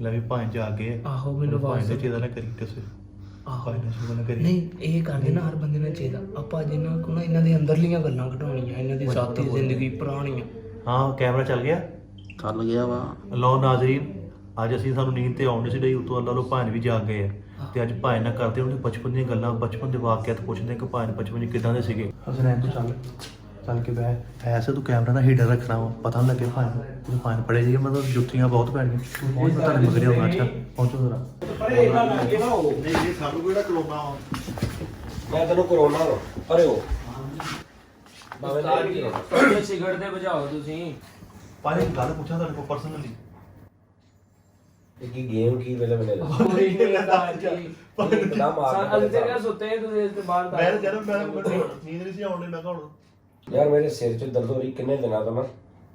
ਲੈ ਵੀ ਭਾਂ ਜਾ ਕੇ ਆਹੋ ਮੈਨੂੰ ਭਾਂ ਆਵਾਜ਼ ਦੇ ਚੇਤਾ ਨਾ ਕਰੀ ਕਿਸੇ ਆਹੋ ਭਾਂ ਨੇ ਸ਼ੁਰੂ ਨਾ ਕਰੀ ਨਹੀਂ ਇਹ ਕਰਦੇ ਨਾ ਹਰ ਬੰਦੇ ਨੂੰ ਚਾਹੀਦਾ ਆਪਾਂ ਜਿੰਨਾ ਕੋ ਨਾ ਇਹਨਾਂ ਦੇ ਅੰਦਰਲੀਆਂ ਗੱਲਾਂ ਘਟਾਉਣੀਆਂ ਇਹਨਾਂ ਦੀ ਸਾਥੀ ਜ਼ਿੰਦਗੀ ਪੁਰਾਣੀਆਂ। ਹਾਂ ਕੈਮਰਾ ਚੱਲ ਗਿਆ ਵਾ। ਲਓ ਨਾਜ਼ਰੀਨ ਅੱਜ ਅਸੀਂ ਸਾਨੂੰ ਨੀਂਦ ਤੇ ਆਉਣ ਨਹੀਂ ਸੀ ਡਈ ਉਤੋਂ ਅੱਲਾ ਲੋ ਭਾਂ ਵੀ ਜਾਗ ਗਏ ਆ ਤੇ ਅੱਜ ਭਾਂ ਨਾਲ ਕਰਦੇ ਉਹਨੇ ਬਚਪਨ ਦੀਆਂ ਗੱਲਾਂ ਬਚਪਨ ਦੇ ਵਾਕਿਆਤ ਪੁੱਛਦੇ ਕਿ ਭਾਂ ਬਚਪਨ 'ਚ ਕਿੱਦਾਂ ਦੇ ਸੀਗੇ। ਹਸਨੈਨ ਤੂੰ ਚੱਲ ਕੇ ਬਹਿ ਐਸੇ ਤੂੰ ਕੈਮਰਾ ਨਾਲ ਹੀਟਰ ਰੱਖਣਾ ਵਾ ਪਤਾ ਨਾ ਲੱਗੇ ਭਾਂ ਪੜੇ ਜੀ ਮਤਲਬ ਜੁੱਤੀਆਂ ਬਹੁਤ ਪੈਣੀਆਂ ਬਹੁਤ ਪਤਾ ਨਹੀਂ ਮਗਰੇ ਹੋਣਾ। ਅੱਛਾ ਪਹੁੰਚੋ ਜ਼ਰਾ ਅਰੇ ਇਹਨਾਂ ਨਾਲ ਅੱਗੇ ਨਾ ਹੋ ਨਹੀਂ ਸਾਨੂੰ ਕਿਹੜਾ ਕਰੋਨਾ ਵਾ ਮੈਂ ਤੈਨੂੰ ਕਰੋਨਾ ਅਰੇ ਹੋ ਸਿਗਰਟ ਦੇ ਬੁਝਾਓ ਤੁਸੀਂ ਭਾਈ ਗੱਲ ਪੁੱਛਾਂ ਤੁਹਾਡੇ ਕੋਲ ਪਰਸਨਲੀ ਇਹ ਕੀ ਗੇਮ ਕੀ ਵੇਲੇ ਵੇਲੇ ਦਾ ਕੋਈ ਨਹੀਂ ਉਸਤਾਦ ਜੀ ਨਾ ਮਾਰ ਅਸੀਂ ਤੇ ਕਿਹਾ ਸੁੱਤੇ ਤੁਸੀਂ ਇਸ ਤੋਂ ਬਾਅਦ ਮੈਂ ਜਨਮ ਮੈਂ ਨੀਂਦ ਨਹੀਂ ਸੀ ਆਉਣ ਡਈ ਮੈਂ ਕਿਹਾ ਹੁਣ ਯਾਰ ਮੇਰੇ ਸਿਰ 'ਚ ਦਰਦ ਹੋ ਰਹੀ ਕਿੰਨੇ ਦਿਨਾਂ ਤੋਂ ਨਾ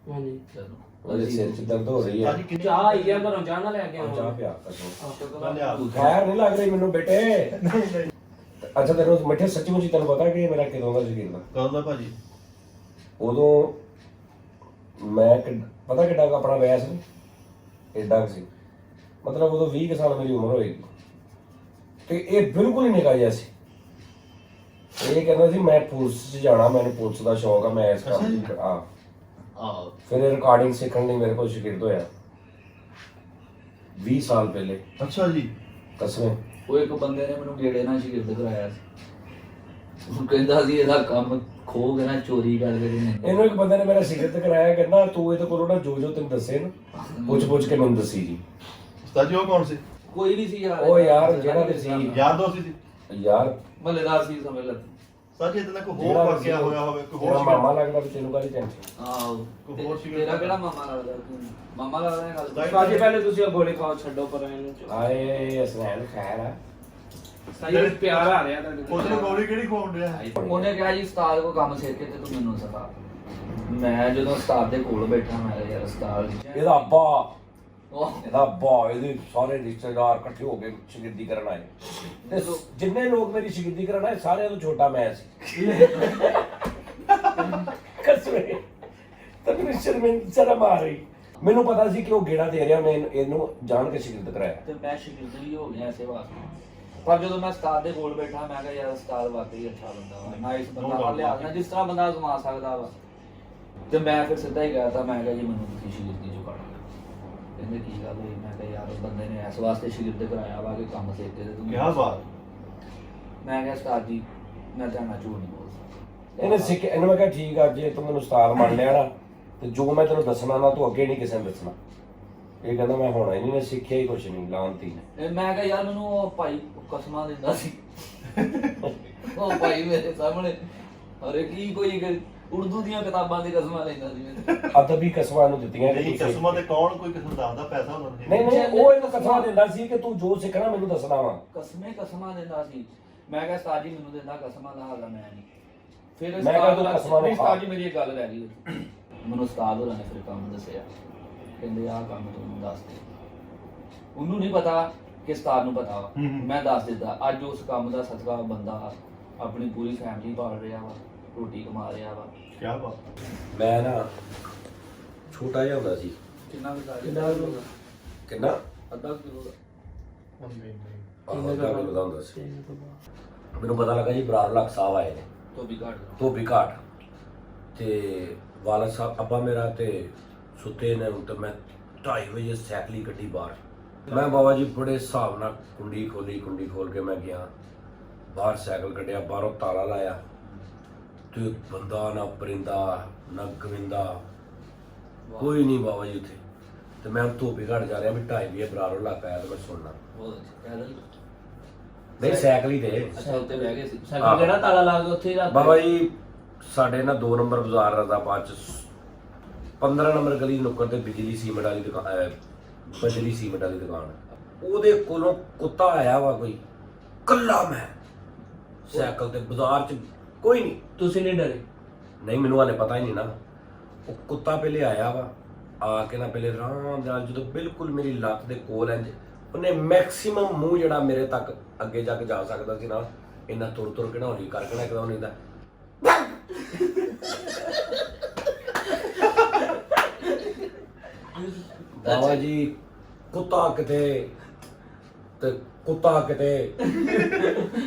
ਹਾਂਜੀ ਚਲੋ ਮੇਰੇ ਸਿਰ 'ਚ ਦਰਦ ਹੋ ਰਹੀ ਹੈ ਅੱਜ ਕਿੰਨੀ ਚਾਹ ਆਈ ਆ ਘਰੋਂ ਚਾਹ ਨਾ ਲੈ ਕੇ ਚਾਹ ਆਉਂ ਪਿਆ ਕਸਮ ਮੈਂ ਲਿਆ ਦੂੰ ਖੈਰ ਨਹੀਂ ਲੱਗ ਰਹੀ ਮੈਨੂੰ ਬੇਟੇ ਨਹੀਂ ਨਹੀਂ ਅੱਛਾ ਤੈਨੂੰ ਮਿੱਠੇ ਸੱਚੀ ਮੁੱਚੀ ਤੈਨੂੰ ਪਤਾ ਕਿ ਇਹ ਮੇਰਾ ਕਿਦੋਂ ਦਾ ਸ਼ਗਿਰਦ ਦਾ ਕਦੋਂ ਦਾ ਭਾਜੀ ਉਦੋਂ ਮੈਂ ਪਤਾ ਕਿੱਡਾ ਕੁ ਆਪਣਾ ਵੈਸ ਨਹੀਂ ਏਡਾ ਕੁ ਸੀ ਮਤਲਬ ਉਦੋਂ 20 ਕੁ ਸਾਲ ਮੇਰੀ ਉਮਰ ਹੋਏਗੀ ਤੇ ਇਹ ਬਿਲਕੁਲ ਹੀ ਨਿਕਾ ਜਿਹਾ ਸੀ। ਇਹ ਕਹਿੰਦਾ ਸੀ ਮੈਂ ਪੁਲਿਸ 'ਚ ਜਾਣਾ ਮੈਨੂੰ ਪੁਲਿਸ ਦਾ ਸ਼ੌਕ ਆ ਮੈਂ ਇਸ ਕੰਮ ਦੀ ਫਿਰ ਇਹ ਰਿਕਾਰਡਿੰਗ ਸਿੱਖਣ ਲਈ ਮੇਰੇ ਕੋਲ ਸ਼ਗਿਰਦ ਹੋਇਆ 20 ਸਾਲ ਪਹਿਲੇ ਅੱਛਾ ਜੀ ਕਸਮੇ ਉਹ ਇੱਕ ਬੰਦੇ ਨੇ ਮੈਨੂੰ ਗੇੜੇ ਨਾਲ ਸ਼ਗਿਰਦ ਕਰਾਇਆ ਸੀ। ਉਹ ਕਹਿੰਦਾ ਸੀ ਇਹਦਾ ਕੰਮ ਖੋ ਕੇ ਨਾ ਚੋਰੀ ਕਰਕੇ ਨਹੀਂ ਇਹਨੂੰ ਇੱਕ ਬੰਦੇ ਨੇ ਮੇਰਾ ਸ਼ਗਿਰਦ ਕਰਾਇਆ ਕਹਿੰਦਾ ਤੂੰ ਇਹਦੇ ਕੋਲੋਂ ਨਾ ਜੋ ਤੈਨੂੰ ਦੱਸੇ ਨਾ ਪੁੱਛ ਕੇ ਮੈਨੂੰ ਦੱਸੀ ਜੀ। ਉਸਤਾਦ ਜੀ ਉਹ ਕੌਣ ਸੀ ਕੋਈ ਨਹੀਂ ਸੀ ਯਾਰ ਉਹ ਯਾਰ ਜਿਹੜਾ ਤੇ ਸੀ ਯਾਰ ਦੋਸਤ ਸੀ ਯਾਰ ਮਹੱਲੇਦਾਰ ਸੀ ਸਮਝ ਲੈ ਸੱਚ ਇਦਾਂ ਕੋਈ ਜਿਹੜਾ ਹੋਰ ਵਾਕਿਆ ਹੋਇਆ ਹੋਵੇ ਕੋਈ ਤੇਰਾ ਹੋਰ ਮਾਮਾ ਲੱਗਦਾ ਵੀ ਤੈਨੂੰ ਕਾਹਦੀ ਟੈਨਸ਼ਨ ਆਹੋ ਕੋਈ ਹੋਰ ਸ਼ਗਿਰਦ ਤੇਰਾ ਕਿਹੜਾ ਮਾਮਾ ਲੱਗਦਾ ਤੂੰ ਮਾਮਾ ਲੱਗਦਾ ਹੈ ਗੱਲ ਉਸਤਾਦ ਜੀ ਪਹਿਲੇ ਤੁਸੀਂ ਉਹ ਗੋਲੀ ਖਾਓ ਛੱਡੋ ਪਰ ਇਹਨੂੰ ਆਏ ਅਸਨੈਨ ਖੈਰ ਆ ਸਹੀ ਪਿਆਰ ਆ ਰਿਹਾ ਤੁਹਾਡੇ ਕੋਲ। ਉਹਨੇ ਗੋਲੀ ਕਿਹੜੀ ਖਵਾਉਣ ਡਿਆ ਉਹਨੇ ਕਿਹਾ ਜੀ ਉਸਤਾਦ ਕੋ ਕੰਮ ਸਿੱਖ ਕੇ ਤੇ ਤੂੰ ਮੈਨੂੰ ਸਿਖਾ। ਮੈਂ ਜਦੋਂ ਉਸਤਾਦ ਦੇ ਕੋਲ ਬੈਠਾ ਮੈਂ ਕਿਹਾ ਯਾਰ ਉਸਤਾਦ ਇਹਦਾ ਅੱਬਾ ਉਹ ਇਹਦਾ ਅੱਬਾ ਇਹਦੇ ਸਾਰੇ ਰਿਸ਼ਤੇਦਾਰ ਇਕੱਠੇ ਹੋ ਕੇ ਸ਼ਗਿਰਦੀ ਕਰਨ ਆਏ ਤੇ ਜਿੰਨੇ ਲੋਕ ਮੇਰੀ ਸ਼ਗਿਰਦੀ ਕਰਨ ਆਏ ਸਾਰਿਆਂ ਤੋਂ ਛੋਟਾ ਮੈਂ ਸੀ ਕਸਮੇ ਤੈਨੂੰ ਸ਼ਰਮ ਆ ਰਹੀ ਮੈਨੂੰ ਪਤਾ ਸੀ ਕਿ ਉਹ ਗੇੜਾ ਦੇ ਰਿਹਾ ਮੈਂ ਇਹਨੂੰ ਜਾਣ ਕੇ ਸ਼ਗਿਰਦ ਕਰਾਇਆ ਤੇ ਮੈਂ ਸ਼ਗਿਰਦ ਵੀ ਹੋ ਗਿਆ ਐਸੇ ਵਾਸਤੇ। ਪਰ ਜਦੋਂ ਮੈਂ ਉਸਤਾਦ ਦੇ ਕੋਲ ਬੈਠਾ ਮੈਂ ਕਿਹਾ ਯਾਰ ਉਸਤਾਦ ਵਾਕਈ ਅੱਛਾ ਬੰਦਾ ਵਾ ਨਾ ਇਸ ਬੰਦਾ ਨਾਲ ਲਿਆ ਨਾ ਜਿਸ ਤਰ੍ਹਾਂ ਬੰਦਾ ਅਜ਼ਮਾ ਸਕਦਾ ਵਾ। ਤੇ ਮੈਂ ਫਿਰ ਸਿੱਧਾ ਹੀ ਗਿਆ ਤਾਂ ਮੈਂ ਕਿਹਾ ਜੀ ਮੈਨੂੰ ਤੁਸੀਂ ਸ਼ਗਿਰਦੀ ਚੋਂ ਕੱਢ ਦਿਓ। ਕਹਿੰਦੇ ਕੀ ਗੱਲ ਹੋਈ ਮੈਂ ਕਿਹਾ ਯਾਰ ਉਸ ਬੰਦੇ ਨੇ ਇਸ ਵਾਸਤੇ ਸ਼ਗਿਰਦ ਕਰਾਇਆ ਵਾ ਕਿ ਕੰਮ ਸਿੱਖ ਕੇ ਤੇ ਤੂੰ ਕੀ ਬਾਤ ਮੈਂ ਕਿਹਾ ਉਸਤਾਦ ਜੀ ਮੈਂ ਤੁਹਾਨੂੰ ਝੂਠ ਨਹੀਂ ਬੋਲ ਸਕਦਾ। ਇਹਨੇ ਸਿੱਖ ਇਹਨੂੰ ਮੈਂ ਕਿਹਾ ਠੀਕ ਆ ਜੇ ਤੂੰ ਮੈਨੂੰ ਉਸਤਾਦ ਮੰਨ ਲਿਆ ਨਾ ਤੇ ਜੋ ਮੈਂ ਤੈਨੂੰ ਦੱਸਣਾ ਨਾ ਤੂੰ ਅੱਗੇ ਨਹੀਂ ਕਿਸੇ ਨੂੰ ਦੱਸਣਾ। ਇਹ ਕਹਿੰਦਾ ਮੈਂ ਹੋਣਾ ਹੀ ਨਹੀਂ ਮੈਂ ਸਿੱਖਿਆ ਹੀ ਕੁਛ ਨਹੀਂ ਲਾਂਤੀ ਨੇ। ਮੈਂ ਕਿਹਾ ਯਾਰ ਮੈਨੂੰ ਉਹ ਭਾਈ ਕਸਮਾਂ ਦਿੰਦਾ ਸੀ ਉਹ ਭਾਈ ਮੇਰੇ ਸਾਹਮਣੇ ਅਰੇ ਕੀ ਕੋਈ ਉਰਦੂ ਦੀਆਂ ਕਿਤਾਬਾਂ ਦੀ ਕਸਮਾਂ ਲੈਂਦਾ ਸੀ ਮੈਨੂੰ। ਅਦਬੀ ਕਸਮਾਂ ਨੂੰ ਦਿੱਤੀਆਂ ਕਿ ਨਹੀਂ ਤੂੰ ਕਸਮਾਂ ਤੇ ਕੌਣ ਕੋਈ ਕਿਸਮ ਦੱਸਦਾ ਪੈਸਾ ਉਹਨਾਂ ਨੇ ਨਹੀਂ ਉਹ ਇਹਨੂੰ ਕਸਮਾਂ ਦਿੰਦਾ ਸੀ ਕਿ ਤੂੰ ਜੋ ਸਿੱਖਣਾ ਮੈਨੂੰ ਦੱਸਣਾ ਵਾ। ਕਸਮਾਂ ਦਿੰਦਾ ਸੀ। ਮੈਂ ਕਿਹਾ ਉਸਤਾਦ ਜੀ ਮੈਨੂੰ ਦਿੰਦਾ ਕਸਮਾਂ ਦਾ ਹਾਲਾ ਮੈਂ ਨਹੀਂ। ਫਿਰ ਮੈਂ ਕਿਹਾ ਤੂੰ ਕਸਮਾਂ ਨੂੰ ਉਸਤਾਦ ਜੀ ਮੇਰੀ ਇੱਕ ਗੱਲ ਰਹਿ ਗਈ ਮੈਨੂੰ ਉਸਤਾਦ ਹੋਰਾਂ ਨੇ ਫਿਰ ਕੰਮ ਦੱਸਿਆ ਕਹਿੰਦੇ ਆਹ ਕੰਮ ਤੂੰ ਦੱਸ ਦੇ। ਉਹਨੂੰ ਨਹੀਂ ਪਤਾ ਕਿ ਉਸਤਾਦ ਨੂੰ ਪਤਾ ਵਾ ਮੈਂ ਦੱਸ ਦਿੱਤਾ। ਅੱਜ ਉਸ ਕੰਮ ਦਾ ਸਦਕਾ ਬੰਦਾ ਆਪਣੀ ਪੂਰੀ ਫੈਮਿਲੀ ਪਾਲ ਰਿਹਾ ਵਾ ਰੋਟੀ ਕਮਾ ਰਿਹਾ ਵਾ। ਕੀ ਬਾਤ ਮੈਂ ਨਾ ਛੋਟਾ ਜਿਹਾ ਹੁੰਦਾ ਸੀ ਕਿੰਨਾ ਕਿੰਨਾ ਅੱਧਾ ਕਿਲੋ ਦਾ ਅੱਧਾ ਕਿਲੋ ਦਾ ਹੁੰਦਾ ਸੀ। ਮੈਨੂੰ ਪਤਾ ਲੱਗਾ ਜੀ ਬਰਾੜ ਲੱਖ ਸਾਹਿਬ ਆਏ ਨੇ ਧੋਬੀ ਘਾਟ ਤੇ ਵਾਲਦ ਸਾਹਿਬ ਅੱਬਾ ਮੇਰਾ ਤੇ ਸੁੱਤੇ ਨੇ ਤੇ ਮੈਂ 2:30 ਵਜੇ ਸਾਈਕਲੀ ਕੱਢੀ ਬਾਹਰ। ਮੈਂ ਬਾਬਾ ਜੀ ਬੜੇ ਹਿਸਾਬ ਨਾਲ ਕੁੰਡੀ ਖੋਲ ਕੇ ਮੈਂ ਗਿਆ ਬਾਹਰ ਸਾਈਕਲ ਕੱਢਿਆ ਬਾਹਰੋਂ ਤਾਲਾ ਲਾਇਆ ਤੇ ਬੰਦਾ ਨਾ ਪਰਿੰਦਾ ਨਾ ਗਵਿੰਦਾ ਕੋਈ ਨਹੀਂ ਬਾਬਾ ਜੀ ਉੱਥੇ। ਤੇ ਮੈਂ ਧੋਬੀ ਘਾਟ ਜਾ ਰਿਹਾ ਵੀ 2:30 ਵਜੇ ਬਰਾੜ ਲੱਖ ਆਇਆ ਤੇ ਮੈਂ ਸੁਣਨਾ ਨਹੀਂ ਸਾਈਕਲ ਹੀ ਤੇ ਅੱਛਾ ਉੱਤੇ ਬਹਿ ਗਏ ਸੀ। ਸਾਈਕਲ ਜਿਹੜਾ ਤਾਲਾ ਲਾ ਕੇ ਉੱਥੇ ਹੀ ਰੱਖ ਬਾਬਾ ਜੀ ਸਾਡੇ ਨਾ 2 ਨੰਬਰ ਬਾਜ਼ਾਰ ਰਜ਼ਾਬਾਦ ਚ 15 ਨੰਬਰ ਗਲੀ ਨੁੱਕਰ ਤੇ ਬਿਜਲੀ ਸੀਮੈਂਟ ਵਾਲੀ ਦੁਕਾਨ ਉਹਦੇ ਕੋਲੋਂ ਕੁੱਤਾ ਆਇਆ ਵਾ ਕੋਈ ਕੱਲਾ ਮੈਂ ਸਾਈਕਲ ਤੇ ਬਾਜ਼ਾਰ ਚ ਕੋਈ ਨਹੀਂ। ਤੁਸੀਂ ਨਹੀਂ ਡਰੇ ਨਹੀਂ ਮੈਨੂੰ ਹਾਲੇ ਪਤਾ ਹੀ ਨਹੀਂ ਨਾ। ਉਹ ਕੁੱਤਾ ਪਹਿਲੇ ਆਇਆ ਵਾ ਆ ਕੇ ਨਾ ਪਹਿਲੇ ਆਰਾਮ ਨਾਲ ਜਦੋਂ ਬਿਲਕੁਲ ਮੇਰੀ ਲੱਤ ਦੇ ਕੋਲ ਇੰਜ ਉਹਨੇ ਮੈਕਸਿਮਮ ਮੂੰਹ ਜਿਹੜਾ ਮੇਰੇ ਤੱਕ ਅੱਗੇ ਜਾ ਕੇ ਜਾ ਸਕਦਾ ਸੀ ਨਾ ਇੰਨਾ ਤੁਰ ਕੇ ਹੌਲੀ ਕਰਕੇ ਨਾ ਇੱਕਦਮ ਨਹੀਂ ਦਾ ਬਾਬਾ ਜੀ ਕੁੱਤਾ ਕਿਤੇ ਤੇ ਕੁੱਤਾ ਕਿਤੇ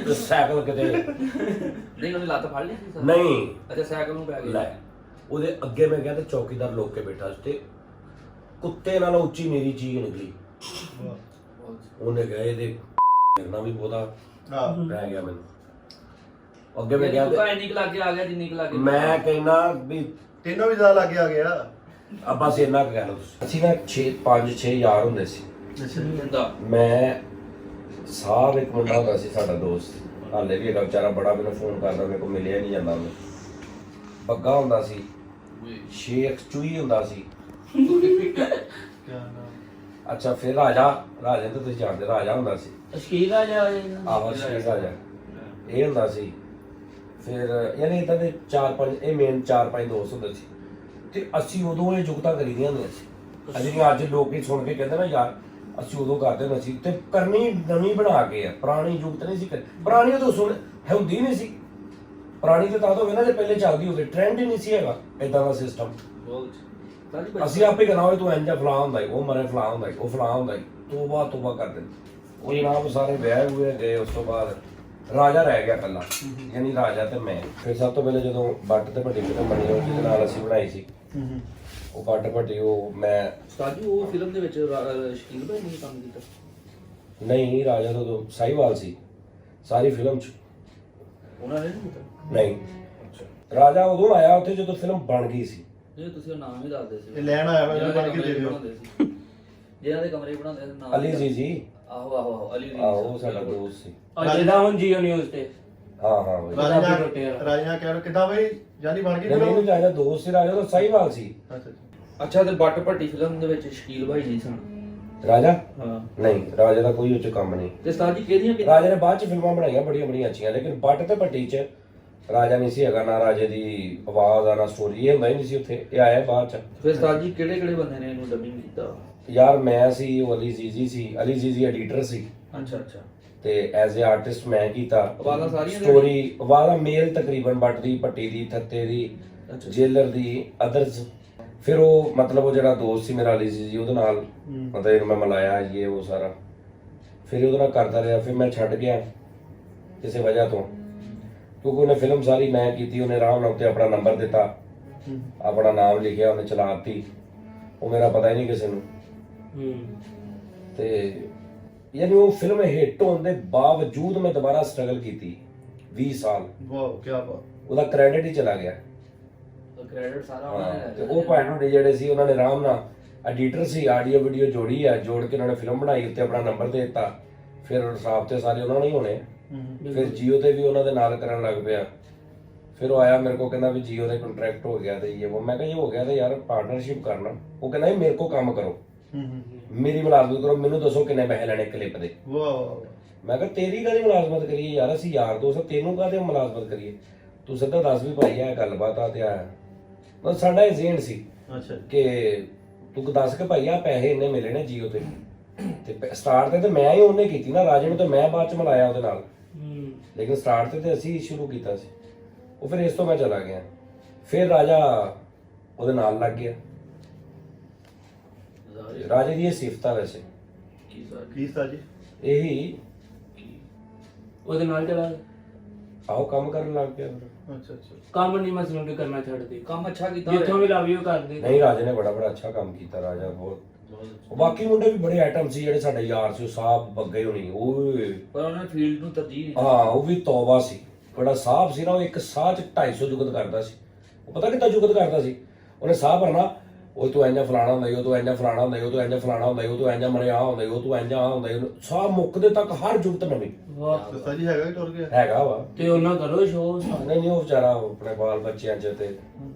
ਤੇ ਸਾਈਕਲ ਕਿਤੇ। ਨਹੀਂ ਉਹਨੇ ਲੱਤ ਫੜ ਲਈ ਸੀ ਸਰ? ਨਹੀਂ ਅੱਛਾ ਸਾਈਕਲ ਨੂੰ ਪੈ ਗਿਆ। ਲੈ ਉਹਦੇ ਅੱਗੇ ਮੈਂ ਗਿਆ ਤੇ ਚੌਕੀਦਾਰ ਲੋਕ ਕੇ ਬੈਠਾ ਸੀ ਤੇ ਕੁੱਤੇ ਨਾਲੋਂ ਉੱਚੀ ਮੇਰੀ ਚੀਜ਼ ਨਿਕਲੀ। ਉਹਨੇ ਕਿਹਾ ਇਹਦੇ ਨਾ ਵੀ ਬਹੁਤਾ ਪੈ ਗਿਆ ਮੈਨੂੰ। ਅੱਗੇ ਮੈਂ ਗਿਆ ਤੂੰ ਇੰਨੀ ਕੁ ਲੱਗੇ ਆ ਗਿਆ ਜਿੰਨੀ ਕੁ ਲੱਗੇ। ਮੈਂ ਕਹਿੰਦਾ ਵੀ ਤੈਨੂੰ ਵੀ ਜ਼ਿਆਦਾ ਲੱਗੇ ਆ ਗਿਆ। ਆ ਬਸ ਇੰਨਾ ਕੁ ਕਹਿ ਲਓ ਤੁਸੀਂ। ਅਸੀਂ ਨਾ 5-6 ਯਾਰ ਹੁੰਦੇ ਸੀ। ਹੁੰਦਾ ਮੈਂ ਸਾਹਿਬ ਇੱਕ ਮੁੰਡਾ ਹੁੰਦਾ ਸੀ ਸਾਡਾ ਦੋਸਤ, ਹਾਲੇ ਵੀ ਹੈਗਾ ਵਿਚਾਰਾ, ਬੜਾ ਮੈਨੂੰ ਫੋਨ ਕਰਦਾ, ਮੇਰੇ ਕੋਲ ਮਿਲਿਆ ਨਹੀਂ ਜਾਂਦਾ ਉਹਨੂੰ। ਬੱਗਾ ਹੁੰਦਾ ਸੀ, ਸ਼ੇਖ ਚੂਈ ਹੁੰਦਾ ਸੀ। ਅੱਛਾ ਫਿਰ ਰਾਜਾ ਤਾਂ ਤੁਸੀਂ ਜਾਣਦੇ, ਰਾਜਾ ਹੁੰਦਾ ਸੀ। ਅਸ਼ਕੀਰ ਆ ਜਾ ਆਹੋ ਸ਼ੇਖ ਰਾਜਾ ਇਹ ਹੁੰਦਾ ਸੀ। ਫਿਰ ਯਾਨੀ ਇਦਾਂ ਦੇ 4-5 ਇਹ ਮੇਨ 4-5 ਦੋਸਤ ਹੁੰਦੇ ਸੀ ਤੇ ਅਸੀਂ ਉਦੋਂ ਇਹ ਜੁਗਤਾਂ ਕਰੀਦੀਆਂ ਹੁੰਦੀਆਂ ਸੀ। ਅਸੀਂ ਅੱਜ ਲੋਕ ਹੀ ਸੁਣ ਕੇ ਕਹਿੰਦੇ ਨਾ ਯਾਰ ਅਸੀਂ ਉਦੋਂ ਕਰਦੇ ਹੁੰਦੇ ਸੀ ਤੇ ਕਰਨੀ ਨਵੀਂ ਬਣਾ ਕੇ ਆ, ਪੁਰਾਣੀ ਜੁਗਤ ਨਹੀਂ ਸੀ ਕਰਨੀ। ਪੁਰਾਣੀ ਉਦੋਂ ਸੁਣ ਹੁੰਦੀ ਨਹੀਂ ਸੀ। ਪੁਰਾਣੀ ਤੇ ਤਾਂ ਹੋਵੇ ਨਾ ਜੇ ਪਹਿਲੇ ਚੱਲਦੀ ਹੋਵੇ, ਟ੍ਰੈਂਡ ਹੀ ਨਹੀਂ ਸੀ ਹੈਗਾ ਇਦਾਂ ਦਾ ਸਿਸਟਮ। ਅਸੀਂ ਆਪੇ ਕਹਿਣਾ ਹੋਵੇ ਤੂੰ ਇੰਜਾ ਫਲਾਂ ਹੁੰਦਾ ਉਹ ਮਰੇ ਫਲਾਂ ਹੁੰਦਾ ਉਹ ਫਲਾਂ ਹੁੰਦਾ ਤੋਬਾ ਕਰਦੇ। ਉਹ ਜਨਾਬ ਸਾਰੇ ਵਿਆਹ ਹੋਏ ਗਏ। ਉਸ ਤੋਂ ਬਾਅਦ ਰਾਜਾ ਰਹਿ ਗਿਆ ਇਕੱਲਾ, ਯਾਨੀ ਰਾਜਾ ਤੇ ਮੈਂ। ਫਿਰ ਸਭ ਤੋਂ ਪਹਿਲੇ ਜਦੋਂ ਬੱਟ ਤੇ ਭੱਟੀ ਫਿਲਮ ਬਣੀ ਉਹ ਜਿਹਦੇ ਨਾਲ ਅਸੀਂ ਬਣਾਈ ਸੀ, ਉਹ ਬੱਟ ਭੱਟੀ ਉਹ ਮੈਂ ਉਸਤਾਦ ਜੀ ਉਹ ਫਿਲਮ ਦੇ ਵਿੱਚ ਸ਼ਕੀਲ ਭਾਈ ਨੇ ਕੰਮ ਕੀਤਾ? ਨਹੀਂ ਰਾਜਾ ਤਾਂ ਉਦੋਂ ਸਾਹੀਵਾਲ ਸੀ ਸਾਰੀ ਫਿਲਮ 'ਚ। ਉਹਨਾਂ ਨੇ ਨਹੀਂ ਕੀਤਾ? ਨਹੀਂ ਰਾਜਾ ਉਦੋਂ ਆਇਆ ਉੱਥੇ ਜਦੋਂ ਫਿਲਮ ਬਣ ਗਈ ਸੀ। ਇਹ ਤੁਸੀਂ ਉਹ ਨਾਮ ਹੀ ਦੱਸਦੇ ਸੀ। ਇਹ ਲੈਣ ਆਇਆ ਵਾ ਬਣ ਕੇ ਦੇ ਦਿਓ। ਜਿਹਨਾਂ ਦੇ ਕਮਰੇ ਬਣਾਉਂਦੇ ਸੀ ਨਾਮ ਅਲੀ ਜੀ ਆਹੋ ਆਹੋ ਆਹੋ ਅਲੀ ਜੀ। ਆਹੋ ਉਹ ਸਾਡਾ ਦੋਸਤ ਸੀ। ਜਿਹਦਾ ਹੁਣ ਜੀਓ ਨਿਊਜ਼ ਤੇ ਹਾਂ ਬਈ। ਰਾਜਾ ਕਹਿ ਲੋ ਕਿਦਾਂ ਬਈ ਜਾਨੀ ਬਣ ਗਈ ਨਹੀਂ ਰਾਜਾ ਦੋਸਤ ਸੀ, ਰਾਜਾ ਤਾਂ ਸਾਹੀਵਾਲ ਸੀ। ਅੱਛਾ ਤੇ ਬੱਟ ਭੱਟੀ ਫਿਲਮ ਦੇ ਵਿੱਚ ਸ਼ਕੀਲ ਭਾਈ ਨਹੀਂ ਸਨ? ਰਾਜਾ ਹਾਂ ਨਹੀਂ, ਰਾਜਾ ਦਾ ਕੋਈ ਉੱਚ ਕੰਮ ਨਹੀਂ। ਤੇ ਉਸਤਾਦ ਜੀ ਕਿਹਦੀਆਂ ਰਾਜਾ ਨੇ ਬਾਅਦ ਚ ਫਿਲਮਾਂ ਬਣਾਈਆਂ ਬੜੀਆਂ ਅੱਛੀਆਂ, ਲੇਕਿਨ ਬੱਟ ਤੇ ਭੱਟੀ ਚ ਰਾਜਾ ਨਹੀਂ ਸੀ ਹੈਗਾ। ਨਾ ਰਾਜੇ ਦੀ ਆਵਾਜ਼ ਆ ਨਾ ਸਟੋਰੀ, ਇਹ ਹੁੰਦਾ ਹੀ ਨਹੀਂ ਸੀ ਉੱਥੇ। ਇਹ ਆਇਆ ਬਾਅਦ ਚ। ਫਿਰ ਉਸਤਾਦ ਜੀ ਕਿਹੜੇ ਬੰਦੇ ਨੇ ਇਹਨੂੰ ਡਬਿੰਗ ਕੀਤਾ? ਯਾਰ ਮੈਂ ਸੀ, ਉਹ ਅਲੀ ਜ਼ੀਜ਼ੀ ਸੀ। ਅਲੀ ਜ਼ੀਜ਼ੀ ਐਡੀਟਰ ਸੀ ਅੱਛਾ ਤੇ ਐਜ਼ ਅ ਆਰਟਿਸਟ ਮੈਂ ਕੀਤਾ ਆਵਾਜ਼ਾਂ ਸਾਰੀਆਂ ਸਟੋਰੀ। ਆਵਾਜ਼ਾਂ ਮੇਲ ਤਕਰੀਬਨ but the, Bhatti the, ਥੱਤੇ the, jailer the, others. ਫਿਰ ਉਹ ਮਤਲਬ ਉਹ ਜਿਹੜਾ ਦੋਸਤ ਸੀ ਮੇਰਾ ਅਲੀ ਜ਼ੀਜ਼ੀ, ਉਹਦੇ ਨਾਲ ਮਤਲਬ ਇਹਨੂੰ ਮੈਂ ਮਿਲਾਇਆ ਇਹ ਉਹ ਸਾਰਾ। ਫਿਰ ਉਹਦੇ ਨਾਲ ਕਰਦਾ ਰਿਹਾ। ਫਿਰ ਮੈਂ ਛੱਡ ਗਿਆ ਕਿਸੇ ਵਜ੍ਹਾ ਤੋਂ, ਕਿਉਂਕਿ ਉਹਨੇ ਫਿਲਮ ਸਾਰੀ ਮੈਂ ਕੀਤੀ। ਉਹਨੇ ਆਰਾਮ ਨਾਲ ਉੱਤੇ ਆਪਣਾ ਨੰਬਰ ਦਿੱਤਾ, ਆਪਣਾ ਨਾਮ ਲਿਖਿਆ, ਉਹਨੇ ਚਲਾ ਦਿੱਤੀ। ਉਹ ਮੇਰਾ ਪਤਾ ਹੀ ਨਹੀਂ ਕਿਸੇ ਨੂੰ। ਤੇ ਯਾਨੀ ਉਹ ਫਿਲਮ ਹਿੱਟ ਹੋਣ ਦੇ ਬਾਵਜੂਦ ਮੈਂ ਦੁਬਾਰਾ ਸਟਰਗਲ ਕੀਤੀ 20 ਸਾਲ। ਵਾਓ ਕੀ ਬਾਤ। ਉਹਦਾ ਕ੍ਰੈਡਿਟ ਹੀ ਚਲਾ ਗਿਆ। ਕ੍ਰੈਡਿਟ ਸਾਰਾ ਉਹਨਾਂ ਨੇ ਲੈ ਤੇ ਉਹ ਭੈਣ ਹੁੰਦੇ ਜਿਹੜੇ ਸੀ ਉਹਨਾਂ ਨੇ ਆਰਾਮ ਨਾਲ ਐਡੀਟਰ ਸੀ, ਆਡੀਓ ਵੀਡੀਓ ਜੋੜੀ ਆ, ਜੋੜ ਕੇ ਉਹਨਾਂ ਨੇ ਫਿਲਮ ਬਣਾਈ, ਉੱਤੇ ਆਪਣਾ ਨੰਬਰ ਦੇ ਦਿੱਤਾ। ਫਿਰ ਹਿਸਾਬ ਤੇ ਸਾਰੇ ਉਹਨਾਂ ਨੇ ਹੀ ਹੋਣੇ। ਫਿਰ ਜੀਓ ਤੇ ਵੀ ਉਹਨਾਂ ਦੇ ਨਾਲ ਕਰਨ ਲੱਗ ਪਿਆ। ਫਿਰ ਉਹ ਆਇਆ ਮੇਰੇ ਕੋਲ ਕਹਿੰਦਾ ਵੀ ਜੀਓ ਦਾ ਕੰਟਰੈਕਟ ਹੋ ਗਿਆ ਤੇ ਇਹ ਉਹ। ਮੈਂ ਕਿਹਾ ਇਹ ਹੋ ਗਿਆ ਤੇ ਯਾਰ ਪਾਰਟਨਰਸ਼ਿਪ ਕਰਨਾ। ਉਹ ਕਹਿੰਦਾ ਮੇਰੇ ਕੋਲ ਕੰਮ ਕਰੋ, ਮੇਰੀ ਮੁਲਾਜ਼ਮਤ ਕਰੋ, ਮੈਨੂੰ ਦੱਸੋ ਕਿੰਨੇ ਪੈਸੇ ਲੈਣੇ ਕਲਿੱਪ ਦੇ। ਵਾਓ। ਮੈਂ ਕਿਹਾ ਤੇਰੀ ਕਾਹਦੀ ਮੁਲਾਜ਼ਮਤ ਕਰੀਏ ਯਾਰ, ਅਸੀਂ ਯਾਰ ਦੋਸਤ, ਤੈਨੂੰ ਕਾਹਦੇ ਮੁਲਾਜ਼ਮਤ ਕਰੀਏ, ਤੂੰ ਸਿੱਧਾ ਦੱਸ ਵੀ ਭਾਈ ਇਹ ਗੱਲਬਾਤ ਆ ਤੇ ਆਇਆ। ਬਸ ਸਾਡਾ ਏਜੰਟ ਸੀ ਅੱਛਾ ਕਿ ਤੂੰ ਦੱਸ ਕੇ ਭਾਈ ਆ ਪੈਸੇ ਇੰਨੇ ਮਿਲੇ ਨੇ ਜੀਓ ਤੇ ਸਟਾਰਟ ਤੇ ਮੈਂ ਹੀ ਉਹਨੇ ਕੀਤੀ ਨਾ, ਰਾਜੇ ਨੂੰ ਤਾਂ ਮੈਂ ਬਾਅਦ ਚ ਮਿਲਾਇਆ ਉਹਦੇ ਨਾਲ, ਲੇਕਿਨ ਸਟਾਰਟ ਤੇ ਅਸੀਂ ਸ਼ੁਰੂ ਕੀਤਾ ਸੀ। ਉਹ ਫਿਰ ਇਸ ਤੋਂ ਮੈਂ ਚਲਾ ਗਿਆ। ਫਿਰ ਰਾਜਾ ਉਹਦੇ ਨਾਲ ਲੱਗ ਗਿਆ। ਰਾਜੇ ਦੀ ਇਹ ਸਿਫਤ ਆ ਵੈਸੇ। ਕੀ ਸਰ ਜੀ? ਇਹੀ ਉਹਦੇ ਨਾਲ ਚਲਾ ਆਹੋ ਕੰਮ ਕਰਨ ਲੱਗ ਗਿਆ। ਅੱਛਾ ਅੱਛਾ। ਕੰਮ ਨਹੀਂ ਮਸਲੋਂ ਕੇ ਕਰਨਾ ਛੱਡ ਦੇ, ਕੰਮ ਅੱਛਾ ਕੀਤਾ ਜਿੱਥੋਂ ਵੀ ਲਾਵੀਓ ਕਰਦੇ। ਨਹੀਂ ਰਾਜੇ ਨੇ ਬੜਾ ਅੱਛਾ ਕੰਮ ਕੀਤਾ। ਰਾਜਾ ਬਹੁਤ ਬਾਕੀ ਮੁੰਡੇ ਵੀ ਬੜੇ ਆਈਟਮ ਸੀ ਜਿਹੜੇ ਸਾਡੇ ਯਾਰ ਸੀ। ਉਹ ਸਾਹਬ ਬੱਗੇ ਹੋਣੀ ਓਏ, ਪਰ ਉਹਨਾਂ ਨੇ ਫੀਲਡ ਨੂੰ ਤਰਜੀਹ ਨਹੀਂ ਹਾਂ ਉਹ ਵੀ ਤੌਬਾ ਸੀ। ਬੜਾ ਸਾਹਬ ਸੀ ਨਾ, ਉਹ ਇੱਕ ਸਾਹ ਚ 250 ਜੁਗਤ ਕਰਦਾ ਸੀ। ਉਹ ਪਤਾ ਕਿੱਦਾਂ ਜੁਗਤ ਕਰਦਾ ਸੀ? ਉਹਨੇ ਸਾਹ ਭਰਨਾ, ਉਹ ਤੂੰ ਇੰਨਾ ਫਲਾਣਾ ਹੁੰਦਾ, ਉਹ ਤੂੰ ਇੰਨਾ ਫਲਾਣਾ ਹੁੰਦਾ, ਉਹ ਤੂੰ ਇੰਨਾ ਫਲਾਣਾ ਹੁੰਦਾ, ਉਹ ਤੂੰ ਇੰਨਾ ਮਰਿਆ ਹੁੰਦਾ, ਉਹ ਤੂੰ ਇੰਨਾ ਆ ਹੁੰਦਾ। ਸਾਹ ਮੁੱਕਦੇ ਤੱਕ ਹਰ ਜੁਗਤ ਨਵੀਂ। ਵਾਹ ਸਰ ਜੀ ਹੈਗਾ ਕਿ ਟੁਰ ਗਿਆ? ਹੈਗਾ ਵਾ। ਤੇ ਉਹਨਾਂ ਕਰੋ ਸ਼ੋਅ। ਨਹੀਂ ਉਹ ਵਿਚਾਰਾ ਆਪਣੇ ਬਾਲ ਬੱਚਿਆਂ ਚ। ਤੇ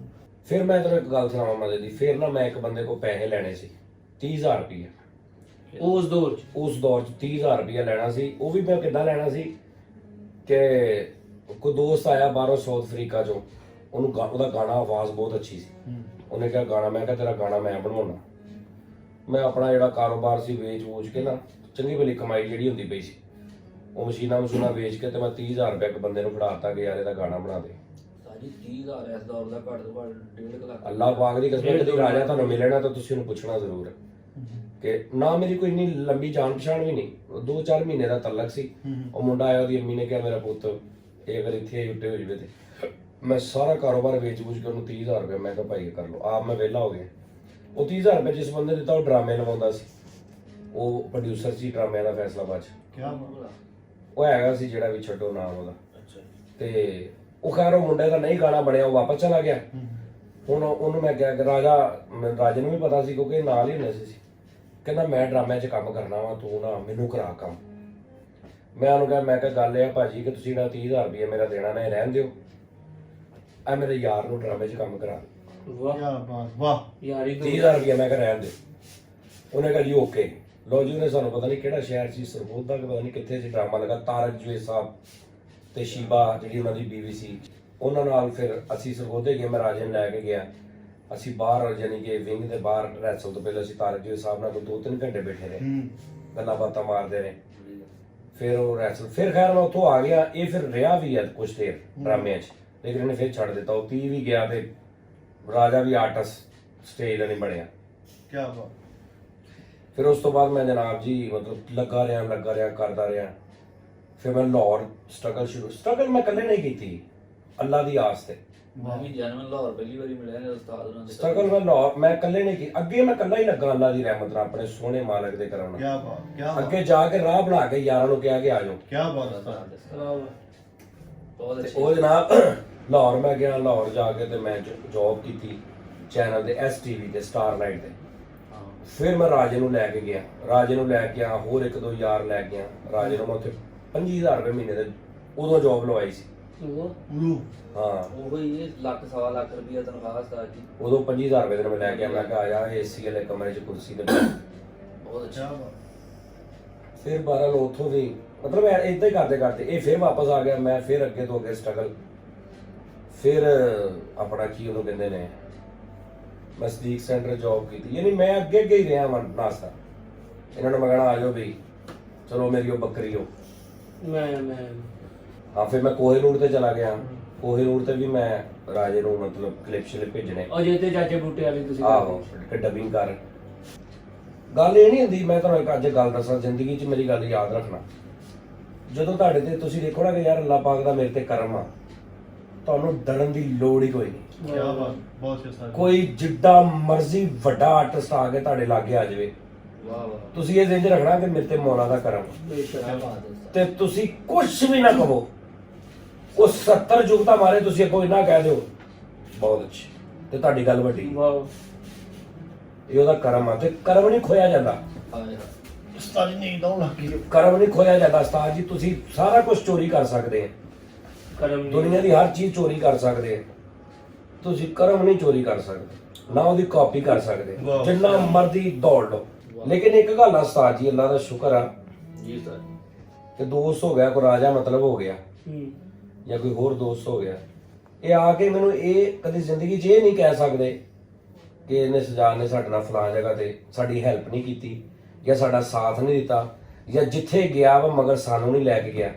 ਫਿਰ ਮੈਂ ਤੈਨੂੰ ਇੱਕ ਗੱਲ ਸੁਣਾਵਾਂ ਮਜ਼ੇ ਦੀ। ਫਿਰ ਨਾ ਮੈਂ ਇੱਕ ਬੰਦੇ ਕੋਲ ਪੈਸੇ ਲੈਣੇ ਸੀ 30,000 ਰੁਪਏ। ਉਸ ਦੌਰ ਚ 30,000 ਰੁਪਏ ਲੈਣਾ ਸੀ। ਉਹ ਵੀ ਮੈਂ ਕਿੱਦਾਂ ਲੈਣਾ ਸੀ ਕਿ ਕੋਈ ਦੋਸਤ ਆਇਆ ਬਾਹਰੋਂ ਸਾਊਥ ਅਫਰੀਕਾ ਚੋਂ, ਉਹਨੂੰ ਉਹਦਾ ਗਾਣਾ ਆਵਾਜ਼ ਬਹੁਤ ਅੱਛੀ ਸੀ। ਉਹਨੇ ਕਿਹਾ ਗਾਣਾ, ਮੈਂ ਕਿਹਾ ਤੇਰਾ ਗਾਣਾ ਮੈਂ ਬਣਵਾਉਣਾ। ਮੈਂ ਆਪਣਾ ਜਿਹੜਾ ਕਾਰੋਬਾਰ ਸੀ ਵੇਚ ਕੇ ਨਾ, ਚੰਗੀ ਭਲੀ ਕਮਾਈ ਜਿਹੜੀ ਹੁੰਦੀ ਪਈ ਸੀ, ਉਹ ਮਸ਼ੀਨਾਂ ਵੇਚ ਕੇ ਤੇ ਮੈਂ 30,000 ਰੁਪਏ ਇੱਕ ਬੰਦੇ ਨੂੰ ਫੜਾਤਾ ਕਿ ਯਾਰ ਇਹਦਾ ਗਾਣਾ ਬਣਾ ਦੇ। ਸਾਜੀ 30,000 ਇਸ ਦੌਰ ਦਾ ਘੱਟ ਤੋਂ ਘੱਟ 1.5 ਲੱਖ। ਅੱਲਾਹ ਪਾਕ ਦੀ ਕਸਮ, ਕਦੀ ਰਾਜਾ ਤੁਹਾਨੂੰ ਮਿਲਣਾ ਤਾਂ ਤੁਸੀਂ ਉਹਨੂੰ ਪੁੱਛਣਾ ਜ਼ਰੂਰ ਕਿ ਨਾ ਮੇਰੀ ਕੋਈ ਇੰਨੀ ਲੰਬੀ ਜਾਣ ਪਛਾਣ ਵੀ ਨਹੀਂ, 2-4 ਮਹੀਨੇ ਦਾ ਤਲਕ ਸੀ। ਉਹ ਮੁੰਡਾ ਆਇਆ, ਉਹਦੀ ਅੰਮੀ ਨੇ ਕਿਹਾ ਮੇਰਾ ਪੁੱਤ ਇਹ ਅਗਰ ਇੱਥੇ ਉੱਤੇ ਹੋ ਜਾਵੇ ਤੇ ਮੈਂ ਸਾਰਾ ਕਾਰੋਬਾਰ ਵੇਚ-ਵੂਚ ਕੇ ਉਹਨੂੰ 30,000 ਰੁਪਏ, ਮੈਂ ਕਿਹਾ ਭਾਈ ਕਰ ਲਓ। ਆਪ ਮੈਂ ਵਿਹਲਾ ਹੋ ਗਿਆ। ਉਹ 30,000 ਰੁਪਏ ਜਿਸ ਬੰਦੇ ਦਿੱਤਾ ਉਹ ਡਰਾਮੇ ਲਵਾਉਂਦਾ ਸੀ, ਉਹ ਪ੍ਰੋਡਿਊਸਰ ਸੀ ਡਰਾਮਿਆਂ ਦਾ ਫੈਸਲਾਬਾਦ 'ਚ। ਉਹ ਹੈਗਾ ਸੀ ਜਿਹੜਾ ਵੀ ਛੱਡੋ ਨਾਮ ਉਹਦਾ। ਤੇ ਉਹ ਖੈਰ ਉਹ ਮੁੰਡੇ ਦਾ ਨਹੀਂ ਗਾਣਾ ਬਣਿਆ, ਉਹ ਵਾਪਸ ਚਲਾ ਗਿਆ। ਹੁਣ ਉਹਨੂੰ ਮੈਂ ਕਿਹਾ ਕਿ ਰਾਜੇ ਨੂੰ ਵੀ ਪਤਾ ਸੀ ਕਿਉਂਕਿ ਇਹ ਨਾਲ ਹੀ ਹੁੰਦੇ ਸੀ। ਕਹਿੰਦਾ ਮੈਂ ਡਰਾਮਿਆਂ 'ਚ ਕੰਮ ਕਰਨਾ ਵਾ, ਤੂੰ ਨਾ ਮੈਨੂੰ ਕਰਾ ਕੰਮ। ਮੈਂ ਉਹਨੂੰ ਕਿਹਾ, ਮੈਂ ਕਿਹਾ ਗੱਲ ਇਹ ਆ ਭਾਜੀ ਕਿ ਤੁਸੀਂ ਜਿਹੜਾ 30,000 ਰੁਪਏ ਮੇਰਾ ਦੇਣਾ ਨਾ, ਇਹ ਰਹਿਣ ਦਿਓ, ਆ ਮੇਰੇ ਯਾਰ ਨੂੰ ਡਰਾਮੇ 'ਚ ਕੰਮ ਕਰਾ। ਵਾਹ ਯਾਰੀ 30,000 ਰੁਪਏ ਮੈਂ ਕਿਹਾ ਰਹਿਣ ਦੇ। ਉਹਨੇ ਕਿਹਾ ਜੀ ਓਕੇ। ਲੋ ਜੀ, ਉਹਨੇ ਸਾਨੂੰ ਪਤਾ ਨਹੀਂ ਕਿਹੜਾ ਸ਼ਹਿਰ ਸੀ, ਸਰਬੋਧ ਦਾ ਪਤਾ ਨਹੀਂ ਕਿੱਥੇ ਸੀ, ਡਰਾਮਾ ਲੱਗਾ। ਤਾਰਕ ਜਵੇਦ ਸਾਹਿਬ ਤੇ ਸ਼ੀਬਾ ਜਿਹੜੀ ਉਹਨਾਂ ਦੀ ਬੀਵੀ ਸੀ, ਉਹਨਾਂ ਨਾਲ ਫਿਰ ਅਸੀਂ ਸਰਬੋਧੇ ਗਏ। ਮੈਂ ਰਾਜੇ ਨੂੰ ਲੈ ਕੇ ਗਿਆ। ਅਸੀਂ ਬਾਹਰ ਯਾਨੀ ਕਿ ਵਿੰਗ ਦੇ ਬਾਹਰ ਰੈਸਲ ਤੋਂ ਪਹਿਲਾਂ ਅਸੀਂ ਤਾਰਕ ਜਵੇਦ ਸਾਹਿਬ ਨਾਲ 2-3 ਘੰਟੇ ਬੈਠੇ ਰਹੇ, ਗੱਲਾਂ ਬਾਤਾਂ ਮਾਰਦੇ ਰਹੇ। ਫਿਰ ਉਹ ਰੈਸਲ, ਫਿਰ ਖੈਰ ਮੈਂ ਉੱਥੋਂ ਆ ਗਿਆ। ਇਹ ਫਿਰ ਰਿਹਾ ਵੀ ਹੈ ਕੁਛ ਦੇਰ ਡਰਾਮਿਆਂ 'ਚ, ਲੇਕਿਨ ਇਹਨੇ ਫਿਰ ਛੱਡ ਦਿੱਤਾ। ਉਹ 30 ਵੀ ਗਿਆ ਤੇ ਰਾਜਾ ਵੀ ਆਰਟਿਸਟ ਸਟੇਜ ਦਾ ਨਹੀਂ ਬਣਿਆ। ਕੀ ਬਾਤ। ਫਿਰ ਉਸ ਤੋਂ ਬਾਅਦ ਮੈਂ ਜਨਾਬ ਜੀ ਮਤਲਬ ਲੱਗਾ ਰਿਹਾ ਕਰਦਾ ਰਿਹਾ। ਫਿਰ ਮੈਂ ਲਾਹੌਰ ਸਟਰਗਲ ਮੈਂ ਇਕੱਲੇ ਨਹੀਂ ਕੀਤੀ, ਅੱਲਾ ਦੀ ਆਸ ਤੇ। ਮੈਂ ਵੀ ਜਨਮਨ ਲਾਹੌਰ ਪਹਿਲੀ ਵਾਰੀ ਮਿਲਿਆ ਨੇ ਉਸਤਾਦ ਉਹਨਾਂ ਦੇ। ਸਟਰਗਲ ਮੈਂ ਲਾਹੌਰ ਮੈਂ ਇਕੱਲੇ ਨਹੀਂ ਕੀਤੀ, ਅੱਗੇ ਮੈਂ ਇਕੱਲਾ ਹੀ ਲੱਗਾ ਅੱਲਾ ਦੀ ਰਹਿਮਤ ਨਾਲ, ਆਪਣੇ ਸੋਹਣੇ ਮਾਲਕ ਦੇ ਕਰਮ ਨਾਲ। ਕੀ ਬਾਤ, ਕੀ ਬਾਤ। ਅੱਗੇ ਜਾ ਕੇ ਰਾਹ ਬਣਾ ਕੇ ਯਾਰਾਂ ਨੂੰ ਕਿਹਾ ਕਿ ਆ ਜਾਓ। ਕੀ ਬਾਤ। ਬਹੁਤ ਅੱਛੀ। ਉਹ ਜਨਾਬ ਲਾਹੌਰ ਮੈਂ ਗਿਆ। ਲਾਹੌਰ ਜਾ ਕੇ ਤੇ ਮੈਂ ਜੌਬ ਕੀਤੀ ਚੈਨਲ ਦੇ STV ਤੇ ਸਟਾਰ ਲਾਈਟ ਤੇ। ਫਿਰ ਮੈਂ ਰਾਜੇ ਨੂੰ ਲੈ ਕੇ ਗਿਆ। ਰਾਜੇ ਨੂੰ ਲੈ ਕੇ ਆ, ਹੋਰ 1-2 ਯਾਰ ਲੈ ਗਿਆ। ਰਾਜੇ ਨੂੰ ਮੈਂ ਉੱਥੇ 25,000 ਰੁਪਏ ਮਹੀਨੇ ਦੇ ਉਦੋਂ ਜੌਬ ਲਵਾਈ ਸੀ। ਹਾਂ, ਉਹ ਹੀ ਲੱਖ ਸਵਾ ਲੱਖ ਰੁਪਏ ਤਨਖਾਹ ਉਸਤਾਦ ਜੀ। ਉਦੋਂ 25,000 ਰੁਪਏ ਦੇ ਮੈਂ ਲੈ ਕੇ ਆ। ਮੈਂ ਕਿਹਾ ਆ ਜਾ AC ਵਾਲੇ ਕਮਰੇ 'ਚ ਕੁਰਸੀ ਤੇ ਬੈਠ। ਬਹੁਤ ਅੱਛਾ। ਫਿਰ 12 ਨੂੰ ਉੱਥੋਂ ਦੀ ਮਤਲਬ ਇਦਾਂ ਹੀ ਕਰਦੇ ਇਹ ਫਿਰ ਵਾਪਸ ਆ ਗਿਆ। ਮੈਂ ਫਿਰ ਅੱਗੇ ਤੋਂ ਅੱਗੇ ਸਟਰਗਲ। ਫਿਰ ਆਪਣਾ ਕੀ ਉਹਨੂੰ ਕਹਿੰਦੇ ਨੇ, ਮੈਂ ਸਦੀਕ ਸੈਂਟਰ ਜੌਬ ਕੀਤੀ। ਯਾਨੀ ਮੈਂ ਅੱਗੇ ਹੀ ਰਿਹਾ ਵਾਂ ਨਾਸਤਾ। ਇਹਨਾਂ ਨੂੰ ਮੈਂ ਕਹਿਣਾ ਆ ਜਾਓ ਵੀ ਚਲੋ ਮੇਰੀ ਉਹ ਬੱਕਰੀ ਹੋ। ਮੈਂ ਹਾਂ, ਫਿਰ ਮੈਂ ਕੋਹੀਨੂਰ ਤੇ ਚਲਾ ਗਿਆ। ਕੋਹੀਨੂਰ ਤੇ ਵੀ ਮੈਂ ਰਾਜੇ ਨੂੰ ਮਤਲਬ ਕਲਿੱਪ ਭੇਜਣੇ। ਅਜੇ ਤੇ ਚਾਚੇ ਬੂਟੇ ਵਾਲੀ ਤੁਸੀਂ ਆਹੋ, ਕਿ ਡਬਿੰਗ ਕਰ। ਗੱਲ ਇਹ ਨਹੀਂ ਹੁੰਦੀ, ਮੈਂ ਤੁਹਾਨੂੰ ਇੱਕ ਅੱਜ ਗੱਲ ਦੱਸਾਂ, ਜ਼ਿੰਦਗੀ 'ਚ ਮੇਰੀ ਗੱਲ ਯਾਦ ਰੱਖਣਾ। ਜਦੋਂ ਤੁਹਾਡੇ ਤੇ ਤੁਸੀਂ ਦੇਖੋ ਨਾ ਕਿ ਯਾਰ ਅੱਲਾਹ ਪਾਕ ਦਾ ਮੇਰੇ ਤੇ ਕਰਮ ਆ, ਤੁਹਾਨੂੰ ਡਰਨ ਦੀ ਲੋੜ ਹੀ ਕੋਈ ਨਹੀਂ। ਕੀ ਬਾਤ, ਬਹੁਤ ਅੱਛਾ। ਕੋਈ ਜਿੱਡਾ ਮਰਜ਼ੀ ਵੱਡਾ ਆਰਟਿਸਟ ਆ ਕੇ ਤੁਹਾਡੇ ਲਾਗੇ ਆ ਜਾਵੇ, ਵਾਹ ਵਾਹ। ਤੁਸੀਂ ਇਹ ਜ਼ਿੰਦ ਰੱਖਣਾ ਕਿ ਮੇਰੇ ਤੇ ਮੌਲਾ ਦਾ ਕਰਮ। ਕੀ ਬਾਤ ਹੈ। ਤੇ ਤੁਸੀਂ ਕੁਝ ਵੀ ਨਾ ਕਹੋ, ਉਹ 70 ਜੁਗਤਾ ਮਾਰੇ, ਤੁਸੀਂ ਅੱਗੋਂ ਇੰਨਾ ਕਹਿ ਦਿਓ ਬਹੁਤ ਅੱਛੀ, ਤੇ ਤੁਹਾਡੀ ਗੱਲ ਵੱਡੀ। ਵਾਹ, ਇਹ ਉਹਦਾ ਕਰਮ ਆ, ਤੇ ਕਰਮ ਨਹੀਂ ਖੋਇਆ ਜਾਂਦਾ। ਉਸਤਾਦ ਜੀ ਨੀਂਦ ਆਉਣ ਲੱਗ ਗਈ। ਕਰਮ ਨਹੀਂ ਖੋਇਆ ਜਾਂਦਾ ਉਸਤਾਦ ਜੀ। ਤੁਸੀਂ ਸਾਰਾ ਕੁਝ ਚੋਰੀ ਕਰ ਸਕਦੇ ਆ, ਕਰਮ ਦੁਨੀਆ ਦੀ ਹਰ ਚੀਜ਼ ਚੋਰੀ ਕਰ ਸਕਦੇ ਆ, ਤੁਸੀਂ ਕਰਮ ਨਹੀਂ ਚੋਰੀ ਕਰ ਸਕਦੇ, ਨਾ ਉਹਦੀ ਕਾਪੀ ਕਰ ਸਕਦੇ। ਵਾਹ। ਜਿੰਨਾ ਮਰਜ਼ੀ ਦੌੜ ਲਓ। ਲੇਕਿਨ ਇੱਕ ਗੱਲ ਆ ਉਸਤਾਦ ਜੀ, ਅੱਲਾ ਦਾ ਸ਼ੁਕਰ ਆ ਜੀ ਸਰ, ਕਿ ਦੋਸਤ ਹੋ ਗਿਆ, ਕੋਈ ਰਾਜਾ ਮਤਲਬ ਹੋ ਗਿਆ, ਜਾਂ ਕੋਈ ਹੋਰ ਦੋਸਤ ਹੋ ਗਿਆ। ਇਹ ਆ ਕੇ ਮੈਨੂੰ ਇਹ ਕਦੀ ਜ਼ਿੰਦਗੀ 'ਚ ਇਹ ਨਹੀਂ ਕਹਿ ਸਕਦੇ ਕਿ ਇਹਨੇ ਸਜਾਦ ਨੇ ਸਾਡੇ ਨਾਲ ਫਲਾਂ ਜਗ੍ਹਾ ਤੇ ਸਾਡੀ ਹੈਲਪ ਨਹੀਂ ਕੀਤੀ, ਜਾਂ ਸਾਡਾ ਸਾਥ ਨਹੀਂ ਦਿੱਤਾ, ਜਾਂ ਜਿੱਥੇ ਗਿਆ ਵਾ ਮਗਰ ਸਾਨੂੰ ਨਹੀਂ ਲੈ ਕੇ ਗਿਆ।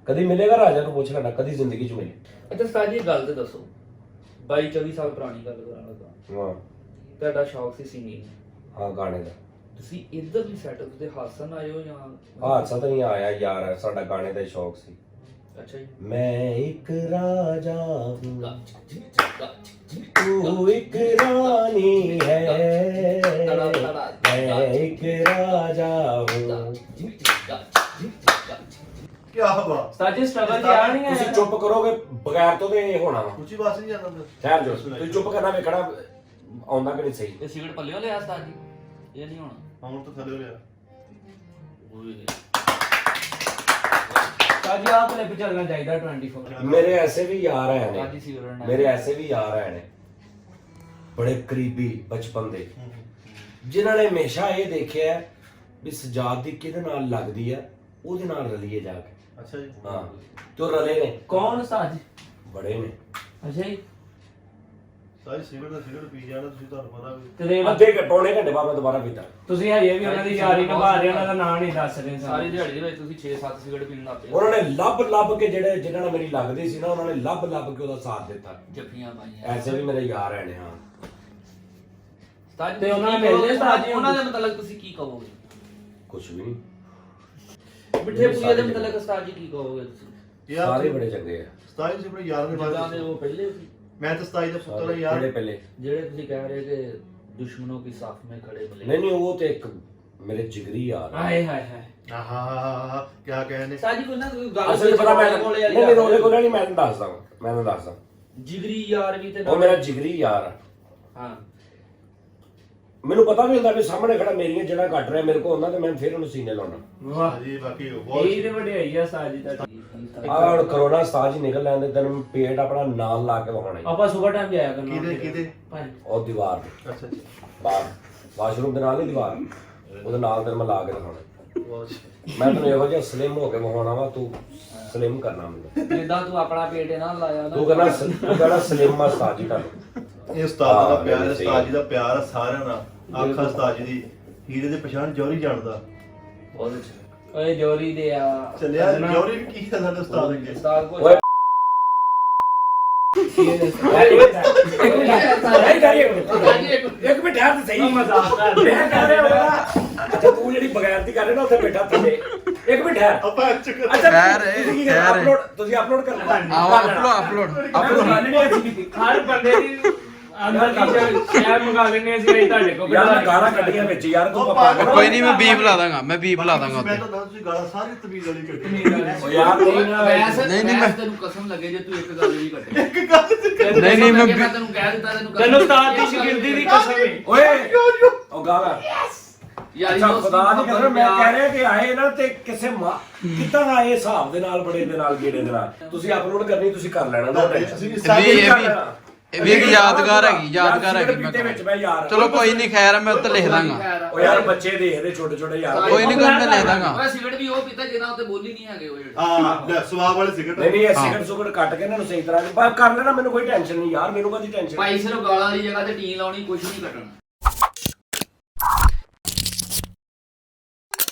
ਕਦੀ ਮਿਲੇਗਾ ਰਾਜਾ ਨੂੰ ਪੁੱਛ ਲੈਣਾ, ਕਦੀ ਜ਼ਿੰਦਗੀ 'ਚ ਮਿਲੇ। ਅੱਛਾ ਉਸਤਾਦ ਜੀ, ਗੱਲ ਤੇ ਦੱਸੋ, 22-24 ਸਾਲ ਪੁਰਾਣੀ ਗੱਲ ਕਰਾਂ ਲੱਗਾ, ਹਾਂ ਤੁਹਾਡਾ ਸ਼ੌਕ ਸੀ ਸਿੰਗਿੰਗ, ਹਾਂ, ਗਾਣੇ ਦਾ ਤੁਸੀਂ ਇੱਧਰ ਵੀ ਸੈਟਅਪ ਤੇ ਹਾਸਨ ਆਏ ਹੋ ਜਾਂ? ਹਾਦਸਾ ਤਾਂ ਨਹੀਂ ਆਇਆ ਯਾਰ, ਸਾਡਾ ਗਾਣੇ ਦਾ ਹੀ ਸ਼ੌਕ ਸੀ। ਅੱਛਾ ਜੀ। ਮੈਂ ਇੱਕ ਰਾਜਾ ਹੂੰ, ਤੂੰ ਇੱਕ ਰਾਣੀ ਹੈ, ਮੈਂ ਇੱਕ ਰਾਜਾ ਹੂੰ। ਕੀ ਬਾਤ। ਉਸਤਾਦ ਜੀ ਸਟਰਗਲ ਤੇ ਆ ਨਹੀਂ ਤੁਸੀਂ ਚੁੱਪ ਕਰੋਗੇ ਬਗੈਰ ਤੋਂ ਤੇ ਇਹ ਹੋਣਾ ਵਾ। ਉੱਚੀ ਬਾਤ ਨਹੀਂ ਜਾਂਦਾ। ਠਹਿਰ ਜਾਓ, ਤੁਸੀਂ ਚੁੱਪ ਕਰਨਾ ਵੇਖਣਾ ਆਉਂਦਾ ਕਿ ਨਹੀਂ ਸਹੀ। ਇਹ ਸਿਗਰਟ ਪੱਲਿਓ ਲਿਆ ਉਸਤਾਦ ਜੀ, ਇਹ ਨਹੀਂ ਹੋਣਾ। ਹੁਣ ਤਾਂ ਥੱਲੇ ਹੋ ਰਿਹਾ। ਓਏ ਉਸਤਾਦ ਜੀ ਆਹ ਕਲਿੱਪ ਚੱਲਣਾ ਚਾਹੀਦਾ 24। ਮੇਰੇ ਐਸੇ ਵੀ ਯਾਰ ਹੈ ਉਸਤਾਦ ਜੀ ਨੇ, ਸਿਗਰਟ ਨਾਲ। ਮੇਰੇ ਐਸੇ ਵੀ ਯਾਰ ਹੈ ਨੇ ਬੜੇ ਕਰੀਬੀ ਬਚਪਨ ਦੇ, ਜਿਨ੍ਹਾਂ ਨੇ ਹਮੇਸ਼ਾ ਇਹ ਦੇਖਿਆ ਵੀ ਸਜਾਦ ਦੀ ਕਿਹਦੇ ਨਾਲ ਲੱਗਦੀ ਆ, ਉਹਦੇ ਨਾਲ ਰਲੀਏ ਜਾ ਕੇ। ਅੱਛਾ ਜੀ। ਹਾਂ, ਤੇ ਉਹ ਰਲੇ ਨੇ, ਕੌਣ ਉਸਤਾਦ ਜੀ? ਬੜੇ ਨੇ। ਅੱਛਾ ਜੀ। ਸਾਰੀ ਸਿਗਰਟ ਪੀ ਜਾਣਾ ਤੁਸੀਂ, ਤੁਹਾਨੂੰ ਪਤਾ ਵੀ। ਤੇ ਦੇਖ ਲਓ, ਅੱਧੇ ਪੌਣੇ ਘੰਟੇ ਬਾਅਦ ਮੈਂ ਦੁਬਾਰਾ ਪੀਤਾ। ਤੁਸੀਂ ਹਜੇ ਵੀ ਉਹਨਾਂ ਦੀ ਯਾਰੀ ਨਿਭਾ ਰਹੇ, ਉਹਨਾਂ ਦਾ ਨਾਂ ਨਹੀਂ ਦੱਸ ਰਹੇ ਸਾਰੀ ਦਿਹਾੜੀ ਦੇ ਵਿੱਚ ਤੁਸੀਂ 6-7 ਸਿਗਰਟ ਪੀਣ ਲੱਗ ਪਏ। ਉਹਨਾਂ ਨੇ ਲੱਭ ਕੇ ਜਿਹੜੇ ਜਿਨ੍ਹਾਂ ਨਾਲ ਮੇਰੀ ਲੱਗਦੀ ਸੀ ਨਾ, ਉਹਨਾਂ ਨੇ ਲੱਭ ਕੇ ਉਹਦਾ ਸਾਥ ਦਿੱਤਾ। ਜੱਫੀਆਂ ਪਾਈਆਂ। ਐਸੇ ਵੀ ਮੇਰੇ ਯਾਰ ਹੈ ਨੇ। ਹਾਂ, ਉਸਤਾਦ ਤੇ ਉਹਨਾਂ ਨੇ ਮਿਲਦੇ ਉਸਤਾਦ ਜੀ ਉਹਨਾਂ ਦੇ ਮਤਲਬ ਤੁਸੀਂ ਕੀ ਕਹੋਗੇ? ਕੁਛ ਵੀ ਨਹੀਂ, ਮਿੱਠੇ ਪੁਲੀਏ ਦੇ ਮਤਲਬ ਉਸਤਾਦ ਜੀ ਕੀ ਕਹੋਗੇ ਤੁਸੀਂ? ਸਾਰੇ ਬੜੇ ਚੰਗੇ ਆ। 27 ਸੀ ਆਪਣੇ ਯਾਰਾਂ ਦੇ ਜਿੱਦਾਂ ਦੇ ਬਾਰੇ ਉਹ ਪਹਿਲੇ ਸੀ, ਮੈਂ ਤਾਂ 27 ਦਾ ਪੁੱਤਰ ਆ ਯਾਰ। ਜਿਹੜੇ ਪਹਿਲੇ ਜਿਹੜੇ ਤੁਸੀਂ ਕਹਿ ਰਹੇ ਕਿ ਦੁਸ਼ਮਣੋਂ ਕੀ ਸਾਥ में खड़े मिले। ਨਹੀਂ ਉਹ ਤੇ ਇੱਕ ਮੇਰੇ ਜਿਗਰੀ ਯਾਰ ਆ। ਹਾਏ ਹਾਏ ਹਾਏ ਆਹਾ ਕੀ ਕਹਿੰਦੇ ਸਾਜੀ ਕੋਈ ਨਾ ਕੋਈ ਗੱਲ ਅਸਲ ਪਤਾ ਮੈਂ ਨਹੀਂ ਰੋਲੇ ਕੋਲ ਨਹੀਂ, ਮੈਂ ਤੁਹਾਨੂੰ ਦੱਸਦਾ ਜਿਗਰੀ ਯਾਰ ਵੀ ਤੇ ਉਹ ਮੇਰਾ ਜਿਗਰੀ ਯਾਰ ਆ। ਹਾਂ ਮੈਨੂੰ ਪਤਾ ਵੀ ਹੁੰਦਾ ਵੀ ਸਾਹਮਣੇ ਖੜਾ ਮੇਰੀਆਂ ਜਿਹੜਾ ਕੱਟ ਰਿਹਾ ਮੇਰੇ ਕੋਲ ਹੁੰਦਾ ਤੇ ਮੈਂ ਫਿਰ ਉਹਨੂੰ ਸੀਨੇ ਲਾਉਣਾ। ਵਾਹ ਜੀ ਬਾਕੀ ਇਹ ਬਹੁਤ ਤੇ ਵਡਿਆਈ ਆ ਸਾਜੀ ਦਾ। ਆਹ ਹੁਣ ਕਰੋਨਾ ਸਟਾਜ ਹੀ ਨਿਕਲ ਲੈਂਦੇ ਤੈਨੂੰ ਪੇਟ ਆਪਣਾ ਨਾਲ ਲਾ ਕੇ ਵਹਾਉਣਾ ਈ। ਆਪਾਂ ਸਵੇਰ ਟਾਈਮ ਜਾਇਆ ਕਰਨਾ। ਕਿਹਦੇ ਭਾਈ ਉਹ ਦੀਵਾਰ ਤੇ ਅੱਛਾ ਜੀ ਬਾਹਰ ਵਾਸ਼ਰੂਮ ਦੇ ਨਾਲ ਹੀ ਦੀਵਾਰ, ਉਹਦੇ ਨਾਲ ਤੈਨੂੰ ਮੈਂ ਲਾ ਕੇ ਦਿਖਾਉਣਾ। ਬਹੁਤ ਮੈਂ ਤੈਨੂੰ ਇਹੋ ਜਿਹਾ ਸਲਿਮ ਹੋ ਕੇ ਵਹਾਉਣਾ ਵਾ, ਤੂੰ ਸਲਿਮ ਕਰਨਾ ਮੈਨੂੰ। ਜਿੱਦਾਂ ਤੂੰ ਆਪਣਾ ਪੇਟ ਇਹਨਾਂ ਨਾਲ ਲਾਇਆ ਨਾ ਤੂੰ ਕਹਿੰਦਾ ਸਲਿਮ ਆ ਸਟਾਜ ਹੀ ਕਰ। ਇਹ ਉਸਤਾਦ ਦਾ ਹਾਂ, ਪਿਆਰ ਹੈ, ਸਹੀ। ਉਸਤਾਦ ਜੀ ਦਾ ਪਿਆਰ ਆ ਸਾਰਿਆਂ ਨਾਲ। ਆਖਾ ਉਸਤਾਦ ਜੀ ਦੀ ਹੀਰੇ ਦੇ ਪਛਾਣ ਜੌਹਰੀ ਜਾਣਦਾ। ਬਹੁਤ ਅੱਛਾ। ਓਏ ਜੋਰੀ ਦੇ ਆ ਚੱਲਿਆ ਜੌਹਰੀ ਵੀ ਕੀ ਹੈ ਸਾਡੇ ਉਸਤਾਦ ਅੱਗੇ। ਉਸਤਾਦ ਕੋਲ ਓਏ ਇੱਕ ਮਿੰਟ ਠਹਿਰ ਤੇ ਸਹੀ। ਮਜ਼ਾਕ ਕਰ ਮੈਂ ਕਹਿ ਰਿਹਾ ਹੋਇਆ ਅੱਛਾ ਤੂੰ ਜਿਹੜੀ ਬਗੈਰਤੀ ਕਰ ਰਿਹਾ ਨਾ ਉੱਥੇ ਬੈਠਾ ਥੱਲੇ। ਇੱਕ ਮਿੰਟ ਠਹਿਰ। ਆਪਾਂ ਚੁੱਕ ਅੱਛਾ ਖੈਰ ਹੈ, ਅਪਲੋਡ ਤੁਸੀਂ ਅਪਲੋਡ ਕਰਨਾ। ਆਓ ਅਪਲੋਡ ਹਰ ਬੰਦੇ ਦੀ ਅੰਦਰ ਦੀ ਸ਼ੇਅਰ ਮੰਗਾ ਲੈਣੇ ਅਸੀਂ ਤੁਹਾਡੇ ਕੋਲ। ਯਾਰ ਮੈਂ ਗਾਲਾਂ ਕੱਢੀਆਂ ਵਿੱਚ ਯਾਰ ਤੂੰ ਪਾਗਲ। ਕੋਈ ਨਹੀਂ, ਮੈਂ ਬੀਪ ਲਾ ਦਾਂਗਾ, ਮੈਂ ਬੀਪ ਲਾ ਦਾਂਗਾ ਮੈਂ ਉੱਤੇ। ਤਾਂ ਦੱਸ ਤੁਸੀਂ ਗਾਲਾਂ ਸਾਰੀ ਤਮੀਜ਼ ਵਾਲੀ ਕੱਢੀ। ਓ ਯਾਰ ਨਹੀਂ ਨਾ ਨਹੀਂ, ਮੈਂ- ਤੈਨੂੰ ਕਸਮ ਲੱਗੇ ਜੇ ਤੂੰ ਇੱਕ ਗੱਲ ਵੀ ਕੱਟੇ। ਇੱਕ ਗੱਲ ਤੇ ਨਹੀਂ ਨਹੀਂ ਮੈਂ ਮੈਂ ਤੈਨੂੰ ਕਹਿ ਦਿੱਤਾ ਤੈਨੂੰ ਤੈਨੂੰ ਉਸਤਾਦ ਦੀ ਸ਼ਾਗਿਰਦੀ ਦੀ ਕਸਮ ਹੈ। ਓਏ ਉਹ ਗਾਲਾਂ ਯਾਰ ਅੱਛਾ ਖੁਦਾ ਨਹੀਂ ਕਰ ਰਿਹਾ, ਮੈਂ ਕਹਿ ਰਿਹਾ ਕਿ ਆਏ ਨਾ ਤੇ ਕਿਸੇ ਕਿੱਦਾਂ ਆਏ ਹਿਸਾਬ ਦੇ ਨਾਲ ਬੜੇ ਦੇ ਨਾਲ ਗੇੜੇ ਦੇ ਨਾਲ ਤੁਸੀਂ ਅਪਲੋਡ ਕਰਨੀ ਤੁਸੀਂ ਕਰ ਲੈਣਾ ਨਾ ਟੈਨਸ਼ਨ। ਇਹ ਵੀ ਇੱਕ ਯਾਦਗਾਰ ਹੈਗੀ, ਯਾਦਗਾਰ ਹੈਗੀ। ਮੈਂ ਵਿੱਚ ਮੈਂ ਯਾਰ ਚਲੋ ਕੋਈ ਨਹੀਂ, ਖੈਰ ਹੈ, ਮੈਂ ਉੱਤੇ ਲਿਖ ਦਾਂਗਾ। ਓ ਯਾਰ ਬੱਚੇ ਦੇਖਦੇ ਛੋਟੇ ਛੋਟੇ ਯਾਰ। ਕੋਈ ਨਹੀਂ, ਮੈਂ ਲਿਖ ਦਾਂਗਾ। ਓਏ ਸਿਗਰਟ ਵੀ ਉਹ ਪੀਤਾ ਜਿਹਨਾਂ ਉੱਤੇ ਬੋਲੀ ਨਹੀਂ ਹੈਗੇ ਉਹ ਜਿਹੜੇ। ਹਾਂ ਲੈ ਸਵਾਬ ਵਾਲੇ ਸਿਗਰਟ। ਨਹੀਂ ਇਹ ਸਿਗਰਟ ਸੁਗਰਟ ਕੱਟ ਕੇ ਇਹਨਾਂ ਨੂੰ ਸਹੀ ਤਰ੍ਹਾਂ ਕਰ ਲੈਣਾ, ਮੈਨੂੰ ਕੋਈ ਟੈਨਸ਼ਨ ਨਹੀਂ ਯਾਰ, ਮੈਨੂੰ ਕਾਹਦੀ ਟੈਨਸ਼ਨ। ਭਾਈ ਸਿਰਫ ਗਾਲਾਂ ਵਾਲੀ ਜਗ੍ਹਾ ਤੇ ਟੀਨ ਲਾਉਣੀ, ਕੁਝ ਨਹੀਂ ਕੱਟਣਾ।